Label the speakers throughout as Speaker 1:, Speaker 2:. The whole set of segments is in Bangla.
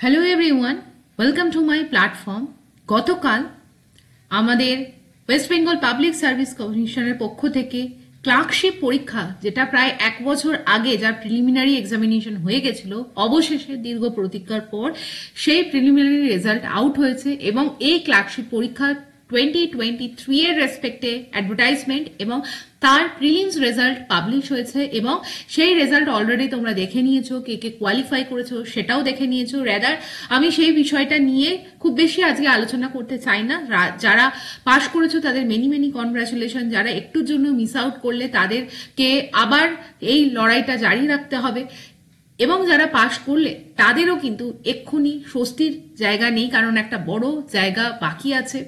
Speaker 1: Hello everyone, welcome to my platform. গতকাল আমাদের ওয়েস্ট বেঙ্গল পাবলিক সার্ভিস কমিশনের পক্ষ থেকে ক্লার্কশিপ পরীক্ষা, যেটা প্রায় 1 বছর আগে যার প্রিলিমিনারি এক্সামিনেশন হয়ে গেছিল, অবশেষে দীর্ঘ প্রতীক্ষার পর সেই প্রিলিমিনারি রেজাল্ট আউট হয়েছে এবং এই ক্লার্কশিপ পরীক্ষা 2023 এর রেসপেক্টে অ্যাডভার্টাইজমেন্ট এবং তার প্রিলিমস রেজাল্ট পাবলিশ হয়েছে এবং সেই রেজাল্ট অলরেডি তোমরা দেখে নিয়েছো, কে কে কোয়ালিফাই করেছো সেটাও দেখে নিয়েছো। রেদার আমি সেই বিষয়টা নিয়ে খুব বেশি আজকে আলোচনা করতে চাই না। যারা পাশ করেছো তাদের মেনি কনগ্রাচুলেশন, যারা একটুর জন্য মিস আউট করলে তাদেরকে আবার এই লড়াইটা জারি রাখতে হবে এবং যারা পাশ করলে তাদেরও কিন্তু এক্ষুনি স্বস্তির জায়গা নেই, কারণ একটা বড় জায়গা বাকি আছে।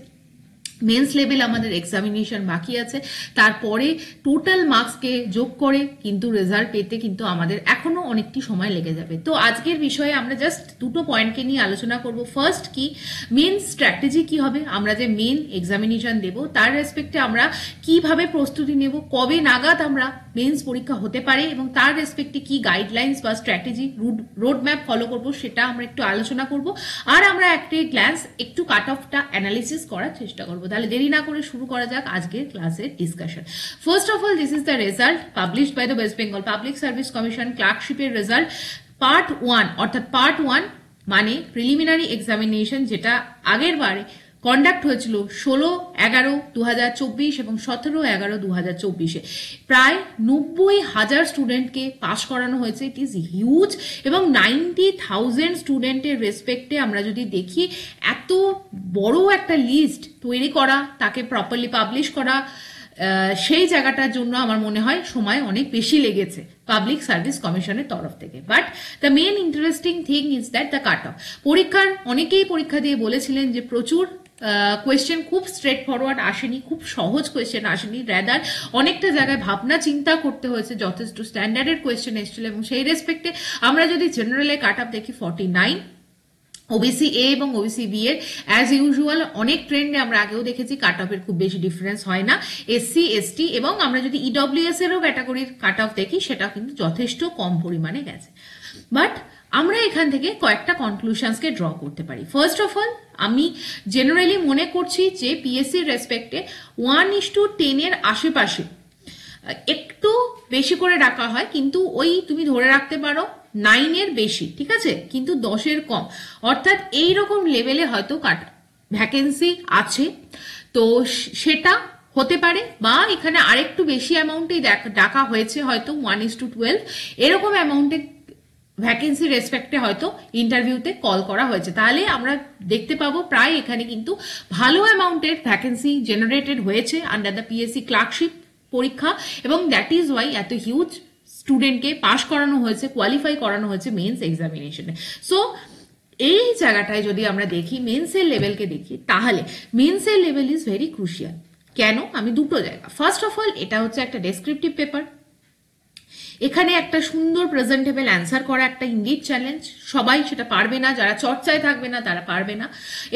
Speaker 1: মেন্স লেভেল আমাদের এক্সামিনেশন বাকি আছে, তারপরে টোটাল মার্কসকে যোগ করে কিন্তু রেজাল্ট পেতে কিন্তু আমাদের এখনো অনেকটি সময় লেগে যাবে। তো আজকের বিষয়ে আমরা জাস্ট দুটো পয়েন্টকে নিয়ে আলোচনা করব। ফার্স্ট কি মেন স্ট্র্যাটেজি কি হবে, আমরা যে মেন এক্সামিনেশন দেব তার রেসপেক্টে আমরা কিভাবে প্রস্তুতি নেব, কবে নাগাদ আমরা মেন্স পরীক্ষা হতে পারে এবং তার রেসপেক্টে কি গাইডলাইন্স বা স্ট্র্যাটেজি রোড ম্যাপ ফলো করব সেটা আমরা একটু আলোচনা করব। আর আমরা একটা গ্ল্যান্স একটু কাট অফটা অ্যানালিসিস করার চেষ্টা করব। তাহলে দেরি না করে শুরু করা যাক আজকের ক্লাসের discussion. First of all, this is the result published by the West Bengal Public Service Commission. ক্লার্কশিপের রেজাল্ট পার্ট 1, অর্থাৎ পার্ট 1 মানে প্রিলিমিনারি এক্সামিনেশন, যেটা আগের বারে কন্ডাক্ট হয়েছিল 16/11/2024 এবং 17/11/2024। প্রায় 90,000 স্টুডেন্টকে পাস করানো হয়েছে। ইট ইজ হিউজ এবং 90,000 স্টুডেন্টের রেসপেক্টে আমরা যদি দেখি, এত বড় একটা লিস্ট তৈরি করা, তাকে প্রপারলি পাবলিশ করা, সেই জায়গাটার জন্য আমার মনে হয় সময় অনেক বেশি লেগেছে পাবলিক সার্ভিস কমিশনের তরফ থেকে। But the main interesting thing is that the cut off. পরীক্ষার অনেকেই পরীক্ষা দিয়ে বলেছিলেন যে প্রচুর কোয়েশ্চেন খুব স্ট্রেট ফরওয়ার্ড আসেনি, খুব সহজ কোয়েশ্চেন আসেনি, রেদার অনেকটা জায়গায় ভাবনা চিন্তা করতে হয়েছে, যথেষ্ট স্ট্যান্ডার্ডের কোয়েশ্চেন এসেছিল এবং সেই রেসপেক্টে আমরা যদি জেনারেলে কাট অফ দেখি 49, ওবিসি এ এবং ওবিসি বি এর অ্যাজ ইউজুয়াল অনেক ট্রেন্ডে আমরা আগেও দেখেছি কাট অফের খুব বেশি ডিফারেন্স হয় না। এসসি এসটি এবং আমরা যদি ইডব্লিউএস এরও ক্যাটাগরির কাট অফ দেখি, সেটা কিন্তু যথেষ্ট কম পরিমাণে গেছে। বাট আমরা এখান থেকে কয়েকটা কনক্লুশনসকে ড্র করতে পারি। ফার্স্ট অফ অল, আমি জেনারেলি মনে করছি যে পিএসসির রেসপেক্টে 1:10 এর আশেপাশে একটু বেশি করে ডাকা হয়, কিন্তু ওই তুমি ধরে রাখতে পারো 9 এর বেশি, ঠিক আছে, কিন্তু 10 এর কম, অর্থাৎ এইরকম লেভেলে হয়তো ভ্যাকেন্সি আছে। তো সেটা হতে পারে, বা এখানে আরেকটু বেশি অ্যামাউন্টে ডাকা হয়েছে, হয়তো 1:12 এরকম অ্যামাউন্টে ভ্যাকেন্সি রেসপেক্টে হয়তো ইন্টারভিউতে কল করা হয়েছে। তাহলে আমরা দেখতে পাবো প্রায় এখানে কিন্তু ভালো অ্যামাউন্টের ভ্যাকেন্সি জেনারেটেড হয়েছে আন্ডার দ্য পিএসসি ক্লার্কশিপ পরীক্ষা, এবং দ্যাট ইজ ওয়াই এত হিউজ স্টুডেন্টকে পাস করানো হয়েছে, কোয়ালিফাই করানো হয়েছে মেন্স এক্সামিনেশনে। সো এই জায়গাটায় যদি আমরা দেখি, মেন্সের লেভেলকে দেখি, তাহলে মেন্সের লেভেল ইজ ভেরি ক্রুশিয়াল। কেন? আমি দুটো জায়গা। ফার্স্ট অফ অল, এটা হচ্ছে একটা ডেসক্রিপটিভ পেপার। এখানে একটা সুন্দর প্রেজেন্টেবল অ্যান্সার করা একটা ইন্ডিড চ্যালেঞ্জ। সবাই সেটা পারবে না, যারা চর্চায় থাকবে না তারা পারবে না,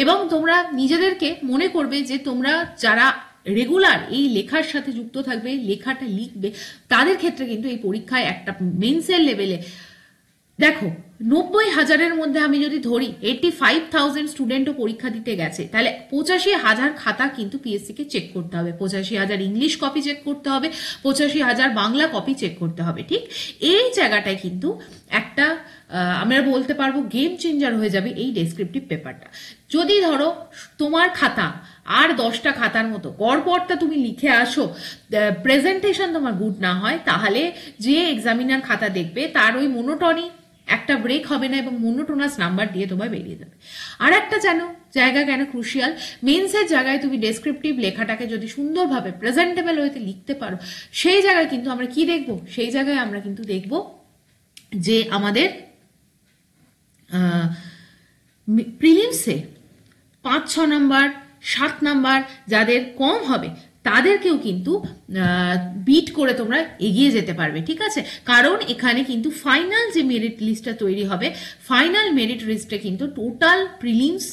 Speaker 1: এবং তোমরা নিজেদেরকে মনে করবে যে তোমরা যারা রেগুলার এই লেখার সাথে যুক্ত থাকবে, লেখাটা লিখবে, তাদের ক্ষেত্রে কিন্তু এই পরীক্ষায় একটা মেন্সের লেভেলে দেখো 90,000-এর মধ্যে আমি যদি ধরি 85,000 স্টুডেন্টও পরীক্ষা দিতে গেছে, তাহলে 85,000 খাতা কিন্তু পিএসসি কে চেক করতে হবে। 85,000 ইংলিশ কপি চেক করতে হবে, 85,000 বাংলা কপি চেক করতে হবে। ঠিক এই জায়গাটায় কিন্তু একটা আমরা বলতে পারবো গেম চেঞ্জার হয়ে যাবে এই ডেসক্রিপটিভ পেপারটা। যদি ধরো তোমার খাতা আর 10টা খাতার মতো গড়পড়টা তুমি লিখে আসো, প্রেজেন্টেশন তোমার গুড না হয়, তাহলে যে এক্সামিনার খাতা দেখবে তার ওই মোনোটনি একটা ব্রেক হবে না এবং মোনোটোনাস নাম্বার দিয়ে তোমায় বেরিয়ে যাবে। আর একটা জায়গা কেন ক্রুশিয়াল, মেন্সের জায়গায় তুমি ডেসক্রিপটিভ লেখাটাকে যদি সুন্দরভাবে প্রেজেন্টেবল ওয়েতে লিখতে পারো, সেই জায়গায় কিন্তু আমরা কি দেখবো, সেই জায়গায় আমরা কিন্তু দেখব যে আমাদের প্রিলিমসে 5-6 নাম্বার 7 নাম্বার যাদের কম হবে তাদেরকেও কিন্তু বিট করে তোমরা এগিয়ে যেতে পারবে। ঠিক আছে, কারণ এখানে কিন্তু ফাইনাল যে মেরিট লিস্টটা তৈরি হবে, ফাইনাল মেরিট লিস্টে কিন্তু টোটাল প্রিলিমস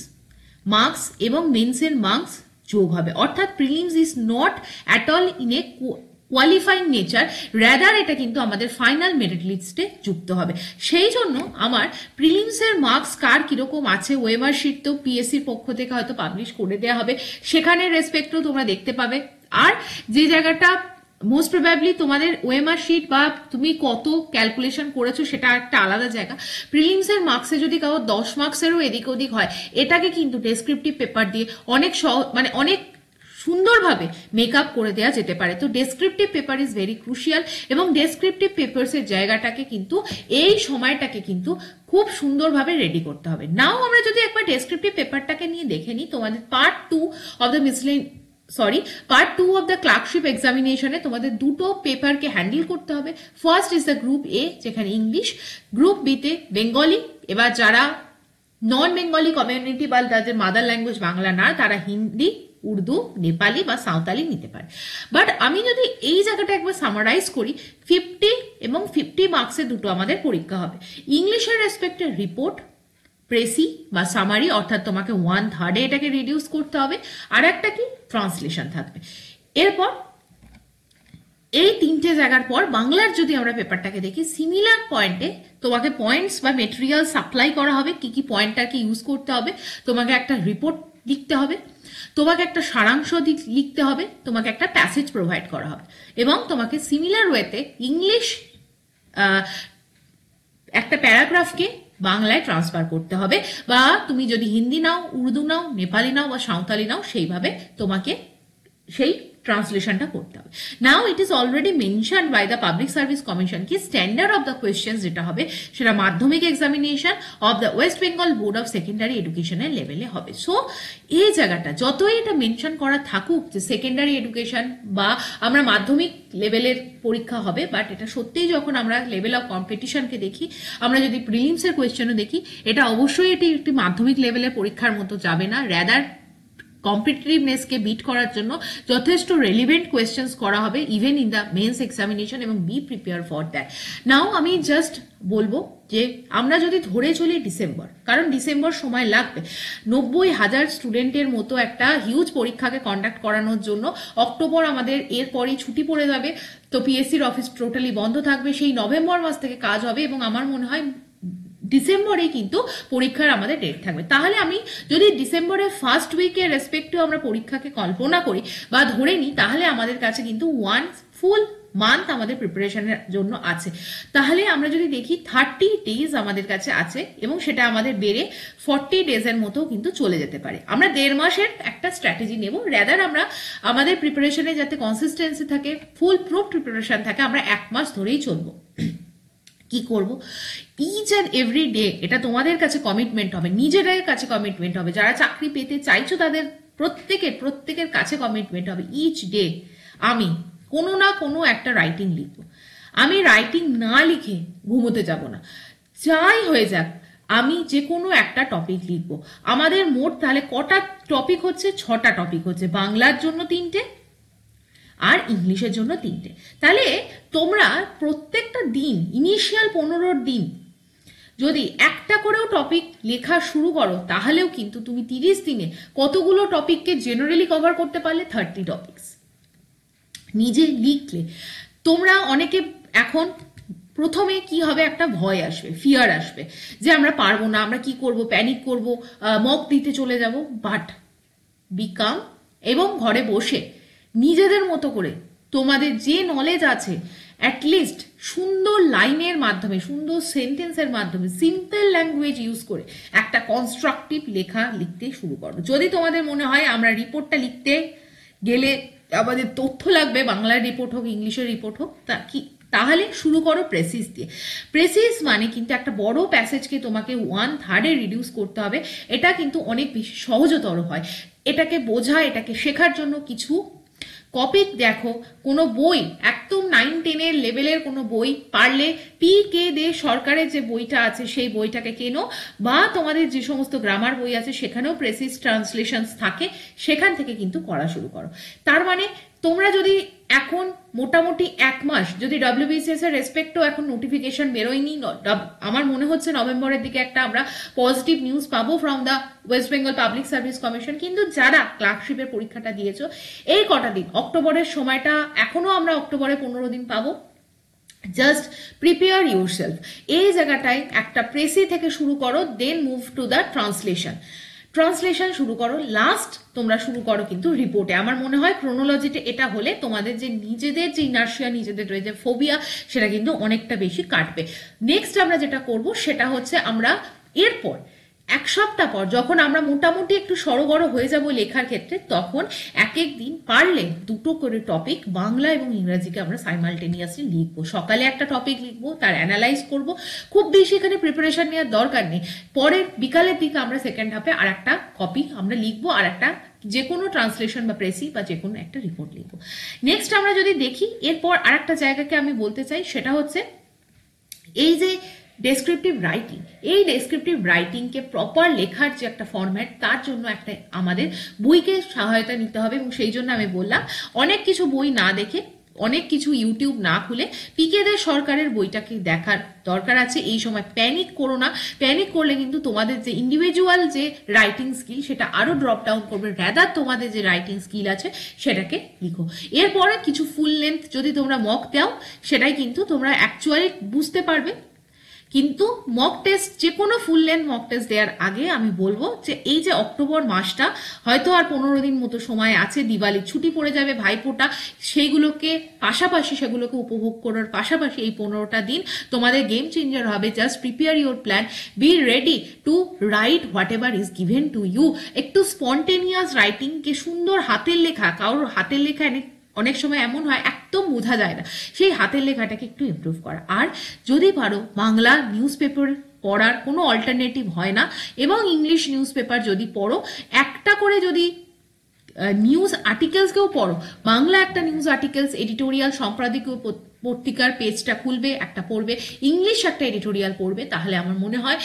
Speaker 1: মার্কস এবং মেন্সের মার্কস যোগ হবে, অর্থাৎ prelims is not at all in a qualifying nature, rather এটা কিন্তু আমাদের ফাইনাল মেরিট লিস্টে যুক্ত হবে। সেই জন্য আমার প্রিলিমসের মার্কস কার কিরকম আছে ওএমআর শিট তো পিএসসির পক্ষ থেকে হয়তো পাবলিশ করে দেওয়া হবে, সেখানে রেসপেক্টও তোমরা দেখতে পাবে। আর যে জায়গাটা মোস্ট প্রবাবলি তোমাদের ওএমআর শিট বা তুমি কত ক্যালকুলেশন করেছো সেটা একটা আলাদা জায়গা। প্রিলিমসের মার্কসে যদি কারো 10 মার্কসেরও এদিক ওদিক হয়, এটাকে কিন্তু ডেসক্রিপটিভ পেপার দিয়ে অনেক সুন্দরভাবে মেকআপ করে দেওয়া যেতে পারে। তো descriptive paper is very crucial, এবং ডেসক্রিপটিভ পেপারসের জায়গাটাকে কিন্তু এই সময়টাকে কিন্তু খুব সুন্দরভাবে রেডি করতে হবে। নাও আমরা যদি একবার ডেসক্রিপটিভ পেপারটাকে নিয়ে দেখে নিই, তোমাদের পার্ট 2 অফ দ্য ক্লার্কশিপ এক্সামিনেশনে তোমাদের দুটো পেপারকে হ্যান্ডেল করতে হবে। ফার্স্ট ইজ দ্য গ্রুপ এ, যেখানে ইংলিশ, গ্রুপ বিতে বেঙ্গলি। এবার যারা নন বেঙ্গলি কমিউনিটি বা যাদের মাদার ল্যাঙ্গুয়েজ বাংলা না, তারা হিন্দি, উর্দু, নেপালি বা সাঁওতালি নিতে পারে। বাট আমি যদি এই জায়গাটা একবার সামারাইজ করি, 50 এবং 50 মার্কসের দুটো আমাদের পরীক্ষা হবে। ইংলিশের রেসপেক্টে রিপোর্ট, প্রেসি বা সামারি, অর্থাৎ তোমাকে 1/3 এটাকে রিডিউস করতে হবে, আর একটা কি ট্রান্সলেশন থাকবে। এরপর এই তিনটে জায়গার পর বাংলার যদি আমরা পেপারটাকে দেখি, সিমিলার পয়েন্টে তোমাকে পয়েন্টস বা মেটেরিয়াল সাপ্লাই করা হবে, কি কি পয়েন্টটাকে ইউজ করতে হবে, তোমাকে একটা রিপোর্ট লিখতে হবে, তোমাকে একটা সারাংশ লিখতে হবে, তোমাকে একটা প্যাসেজ প্রোভাইড করা হবে, এবং তোমাকে সিমিলার ওয়েতে ইংলিশ একটা প্যারাগ্রাফকে বাংলায় ট্রান্সফার করতে হবে, বা তুমি যদি হিন্দি নাও, উর্দু নাও, নেপালি নাও বা সাঁওতালি নাও, সেইভাবে তোমাকে সেই ট্রান্সলেশনটা করতে হবে। Now it is already mention by the Public Service Commission কি স্ট্যান্ডার্ড অফ দ্য কোয়েশ্চেন্স যেটা হবে সেটা Madhyamik examination of the West Bengal Board of Secondary এডুকেশনের লেভেলে হবে। সো এই জায়গাটা যতই এটা মেনশন করা থাকুক যে সেকেন্ডারি এডুকেশন বা আমরা মাধ্যমিক লেভেলের পরীক্ষা হবে, বাট এটা সত্যিই যখন আমরা লেভেল অফ কম্পিটিশনকে দেখি, আমরা যদি প্রিলিমসের কোয়েশ্চেনও দেখি, এটা অবশ্যই এটি একটি মাধ্যমিক লেভেলের পরীক্ষার মতো যাবে না। র্যাদার কম্পিটিটিভনেসকে বিট করার জন্য যথেষ্ট রেলিভেন্ট কোয়েশ্চেন্স করা হবে even in the mains examination, এবং be prepare for that. Now আমি জাস্ট বলবো যে আমরা যদি ধরে চলি ডিসেম্বর, কারণ ডিসেম্বর সময় লাগবে 90,000 স্টুডেন্টের মতো একটা হিউজ পরীক্ষাকে কন্ডাক্ট করানোর জন্য। অক্টোবর আমাদের এরপরই ছুটি পড়ে যাবে, তো পিএসসির অফিস টোটালি বন্ধ থাকবে, সেই নভেম্বর মাস থেকে কাজ হবে, এবং আমার মনে হয় ডিসেম্বরেই কিন্তু পরীক্ষার আমাদের ডেট থাকবে। তাহলে আমি যদি ডিসেম্বরের ফার্স্ট উইকের রেসপেক্টিভ আমরা পরীক্ষাকে কল্পনা করি বা ধরে নিই, তাহলে আমাদের কাছে কিন্তু 1 ফুল মান্থ আমাদের প্রিপারেশনের জন্য আছে। তাহলে আমরা যদি দেখি 30 ডেজ আমাদের কাছে আছে, এবং সেটা আমাদের বেড়ে 40 ডেজের মতো কিন্তু চলে যেতে পারে। আমরা 1.5 মাসের একটা স্ট্র্যাটেজি নেব, র্যাদার আমরা আমাদের প্রিপারেশনে যাতে কনসিস্টেন্সি থাকে, ফুল প্রুফ প্রিপারেশন থাকে, আমরা 1 মাস ধরেই চলবো। কি করব? ইচ অ্যান্ড এভরি ডে এটা তোমাদের কাছে কমিটমেন্ট হবে, নিজেদের কাছে কমিটমেন্ট হবে, যারা চাকরি পেতে চাইছো তাদের প্রত্যেকের কাছে কমিটমেন্ট হবে। ইচ ডে আমি কোনো না কোনো একটা রাইটিং লিখবো। আমি রাইটিং না লিখে ঘুমোতে যাব না, যাই হয়ে যাক আমি যে কোনো একটা টপিক লিখবো। আমাদের মোট তাহলে কটা টপিক হচ্ছে? 6টা টপিক হচ্ছে, বাংলার জন্য 3টে আর ইংলিশের জন্য 3টে। তাহলে তোমরা প্রত্যেকটা দিন, ইনিশিয়াল 15 দিন যদি একটা করেও টপিক লেখা শুরু করো, তাহলেও কিন্তু তুমি 30 দিনে কতগুলো টপিককে জেনারেলি কভার করতে পারলে? 30 টপিকস নিজে লিখলে। তোমরা অনেকে এখন প্রথমে কি হবে, একটা ভয় আসবে, ফিয়ার আসবে যে আমরা পারবো না, আমরা কি করব, প্যানিক করব, মক দিতে চলে যাব। বাট বিকাম এবং ঘরে বসে নিজেদের মতো করে তোমাদের যে নলেজ আছে অ্যাটলিস্ট সুন্দর লাইনের মাধ্যমে, সুন্দর সেন্টেন্সের মাধ্যমে, সিম্পল ল্যাঙ্গুয়েজ ইউজ করে একটা কনস্ট্রাকটিভ লেখা লিখতে শুরু করো। যদি তোমাদের মনে হয় আমরা রিপোর্টটা লিখতে গেলে আমাদের তথ্য লাগবে, বাংলার রিপোর্ট হোক ইংলিশের রিপোর্ট হোক, তাহলে শুরু করো প্রেসিস দিয়ে। প্রেসিস মানে কিন্তু একটা বড় প্যাসেজকে তোমাকে 1/3 রিডিউস করতে হবে। এটা কিন্তু অনেক বেশি সহজতর হয়। এটাকে বোঝা, এটাকে শেখার জন্য কিছু কপিক দেখো, কোনো বই একদম 9-10 লেভেলের কোনো বই, পারলে PK দে সরকারের যে বইটা আছে সেই বইটাকে কেনো, বা তোমাদের যে সমস্ত গ্রামার বই আছে সেখানেও প্রেসিস ট্রান্সলেশনস থাকে, সেখান থেকে কিন্তু করা শুরু করো। তার মানে তোমরা যদি এখন মোটামুটি 1 মাস যদি WBCS এর রেসপেক্টও এখন নোটিফিকেশন বেরোয়নি, আমার মনে হচ্ছে নভেম্বরের দিকে একটা আমরা পজিটিভ নিউজ পাবো from the West Bengal Public Service commission. কিন্তু যারা ক্লার্কশিপের পরীক্ষাটা দিয়েছো এই কটা দিন, অক্টোবরের সময়টা এখনো আমরা অক্টোবরে 15 দিন পাবো, জাস্ট প্রিপেয়ার ইউরসেলফ। এই জায়গাটায় একটা প্রেসি থেকে শুরু করো, দেন মুভ টু দ্য ট্রান্সলেশন শুরু করো, লাস্ট তোমরা শুরু করো কিন্তু রিপোর্টে। আমার মনে হয় ক্রোনোলজিতে এটা হলে তোমাদের যে নিজেদের যে ইনার্শিয়া, নিজেদের যে ফোবিয়া, সেটা কিন্তু অনেকটা বেশি কাটবে। নেক্সট আমরা যেটা করব সেটা হচ্ছে আমরা এরপর 1 সপ্তাহ পর যখন আমরা মোটামুটি একটু সরগর হয়ে যাব লেখার ক্ষেত্রে, তখন এক এক দিন পারলে 2টো করে টপিক বাংলা এবং ইংরেজিকে আমরা সাইমালটেনিয়াসলি লিখবো। সকালে একটা টপিক লিখবো, তার অ্যানালাইজ করব, খুব বেশি এখানে প্রিপারেশন নেওয়ার দরকার নেই। পরে বিকালের দিকে আমরা সেকেন্ড হাফে আর একটা কপি আমরা লিখবো, আর একটা যে কোনো ট্রান্সলেশন বা প্রেসি বা যে কোনো একটা রিপোর্ট লিখবো। নেক্সট আমরা যদি দেখি এরপর আর একটা জায়গাকে আমি বলতে চাই, সেটা হচ্ছে এই যে ডেসক্রিপটিভ রাইটিং, এই ডেসক্রিপটিভ রাইটিংকে প্রপার লেখার যে একটা ফরম্যাট, তার জন্য একটা আমাদের বইকে সহায়তা নিতে হবে। এবং সেই জন্য আমি বললাম অনেক কিছু বই না দেখে, অনেক কিছু ইউটিউব না খুলে পিকে দে সরকারের বইটাকে দেখার দরকার আছে। এই সময় প্যানিক করো না, প্যানিক করলে কিন্তু তোমাদের যে ইন্ডিভিজুয়াল যে রাইটিং স্কিল সেটা আরো ড্রপ ডাউন করবে। রাদার তোমাদের যে রাইটিং স্কিল আছে সেটাকে লিখো। এরপরে কিছু ফুল লেন্থ যদি তোমরা মক দাও, সেটাই কিন্তু তোমরা অ্যাকচুয়ালি বুঝতে পারবে। কিন্তু মক টেস্ট, যে কোনো ফুল লেন্থ মক টেস্ট দেওয়ার আগে আমি বলবো যে এই যে অক্টোবর মাসটা হয়তো আর 15 দিন মতো সময় আছে, দিওয়ালির ছুটি পড়ে যাবে, ভাইফোঁটা, সেইগুলোকে পাশাপাশি সেগুলোকে উপভোগ করার পাশাপাশি এই 15টা দিন তোমাদের গেম চেঞ্জার হবে। Just prepare your plan, be ready to write whatever is given to you. একটু স্পন্টেনিয়াস রাইটিংকে, সুন্দর হাতের লেখা, কারোর হাতের লেখা অনেক সময় এমন হয় একদম বোঝা যায় না, সেই হাতের লেখাটাকে একটু ইমপ্রুভ করা। আর যদি পারো বাংলা নিউজ পেপার পড়ার কোনো অল্টারনেটিভ হয় না, এবং ইংলিশ নিউজ পেপার যদি পড়ো, একটা করে যদি নিউজ আর্টিকেলসকেও পড়ো, বাংলা একটা নিউজ আর্টিকেলস এডিটোরিয়াল সম্পাদকীয় পত্রিকার পেজটা খুলবে, একটা পড়বে, ইংলিশ একটা এডিটোরিয়াল পড়বে, তাহলে আমার মনে হয়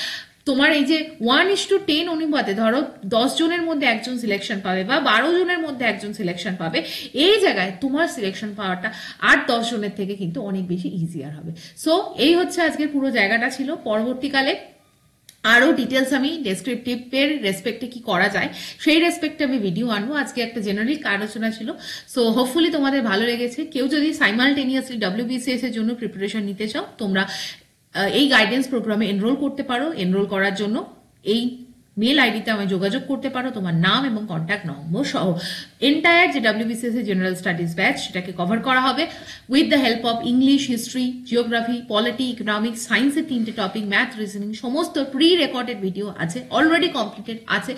Speaker 1: তোমার এই যে 1:10 অনুপাতে ধরো 10 জনের মধ্যে একজন সিলেকশন পাবে বা 12 জনের মধ্যে একজন সিলেকশন পাবে, এই জায়গায় তোমার সিলেকশন পাওয়াটা 8-10 জনের থেকে কিন্তু অনেক বেশি ইজিয়ার হবে। সো এই হচ্ছে আজকের পুরো জায়গাটা ছিল। পরবর্তীকালে আরো ডিটেলস আমি ডেসক্রিপটিভের রেসপেক্টে কি করা যায় সেই রেসপেক্টে আমি ভিডিও আনবো। আজকে একটা জেনারেল আলোচনা ছিল। সো হোপফুলি তোমাদের ভালো লেগেছে। কেউ যদি সাইমালটেনিয়াসলি WBCS এর জন্য প্রিপারেশন নিতে চাও, তোমরা এই গাইডেন্স প্রোগ্রামে এনরোল করতে পারো। এনরোল করার জন্য এই মেল আইডিতে আমায় যোগাযোগ করতে পারো, তোমার নাম এবং কন্ট্যাক্ট নম্বর সহ। এন্টায়ার যে WBCS এর জেনারেল স্টাডিজ ব্যাচ, সেটাকে কভার করা হবে with the help of English, history, geography, polity, economics, সায়েন্সের 3টে টপিক, ম্যাথ, রিজনিং, সমস্ত প্রি রেকর্ডেড ভিডিও আছে, অলরেডি কমপ্লিটেড আছে।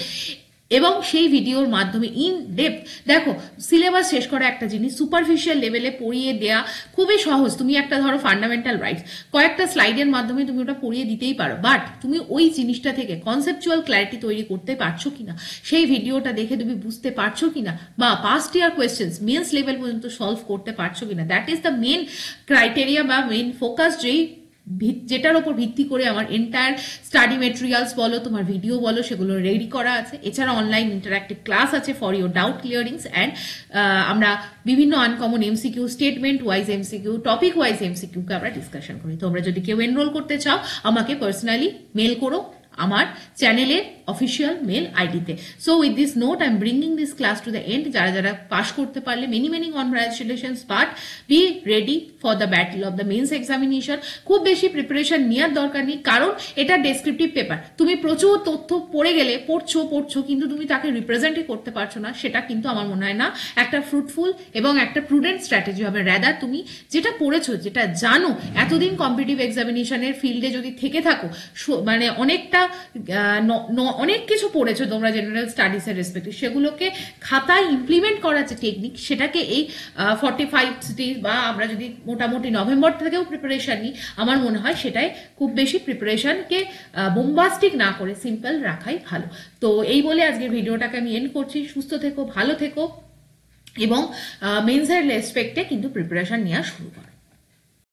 Speaker 1: এবং সেই ভিডিওর মাধ্যমে ইন ডেপথ দেখো, সিলেবাস শেষ করা একটা জিনিস, সুপারফিশিয়াল লেভেলে পড়িয়ে দেয়া খুবই সহজ। তুমি একটা ধরো ফান্ডামেন্টাল রাইটস, কয়েকটা স্লাইডের মাধ্যমে তুমি ওটা পড়িয়ে দিতেই পারো, বাট তুমি ওই জিনিসটা থেকে কনসেপচুয়াল ক্ল্যারিটি তৈরি করতে পারছো কিনা, সেই ভিডিওটা দেখে তুমি বুঝতে পারছো কিনা, বা past year questions mains level পর্যন্ত সলভ করতে পারছো কিনা, that is the main criteria বা মেন ফোকাস, যেটার উপর ভিত্তি করে আমার এন্টায়ার স্টাডি মেটেরিয়ালস বলো, তোমার ভিডিও বলো, সেগুলো রেডি করা আছে। এছাড়া অনলাইন ইন্টারাক্টিভ ক্লাস আছে for your doubt clearings, and আমরা বিভিন্ন uncommon MCQ, statement wise MCQ, topic wise এমসিকিউকে আমরা ডিসকাশন করি। তোমরা যদি কেউ এনরোল করতে চাও, আমাকে পার্সোনালি মেল করো আমার চ্যানেলের official mail ID. So with this note I am bringing this class to the end. যারা যারা পাস করতে পারলে many many congratulations, but be ready for the battle of the mains examination. খুব বেশি প্রিপারেশন নেওয়ার দরকার নেই, কারণ এটা ডেসক্রিপটিভ পেপার। তুমি প্রচুর তথ্য পড়ে গেলে পড়ছো কিন্তু তুমি তাকে রিপ্রেজেন্টই করতে পারছো না, সেটা কিন্তু আমার মনে হয় না একটা ফ্রুটফুল এবং একটা প্রুডেন্ট স্ট্র্যাটেজি হবে। রাদার তুমি যেটা পড়েছো, যেটা জানো, এতদিন কম্পিটিটিভ এক্সামিনেশনের ফিল্ডে যদি থেকে থাকো, মানে অনেক কিছু পড়েছো তোমরা জেনারেল স্টাডিজ এর রেসপেক্টে, সেগুলোকে খাতায় ইমপ্লিমেন্ট করার যে টেকনিক, সেটাকে এই 45 ডেজ বা আমরা যদি মোটামুটি নভেম্বর থেকেও প্রিপারেশন নিই, আমার মনে হয় সেটাই খুব বেশি প্রিপারেশনকে বোমবাস্টিক না করে সিম্পল রাখাই ভালো। তো এই বলে আজকের ভিডিওটাকে আমি এন্ড করছি। সুস্থ থেকো, ভালো থেকো, এবং মেন্সের রেসপেক্টে কিন্তু প্রিপারেশন নেওয়া শুরু করো।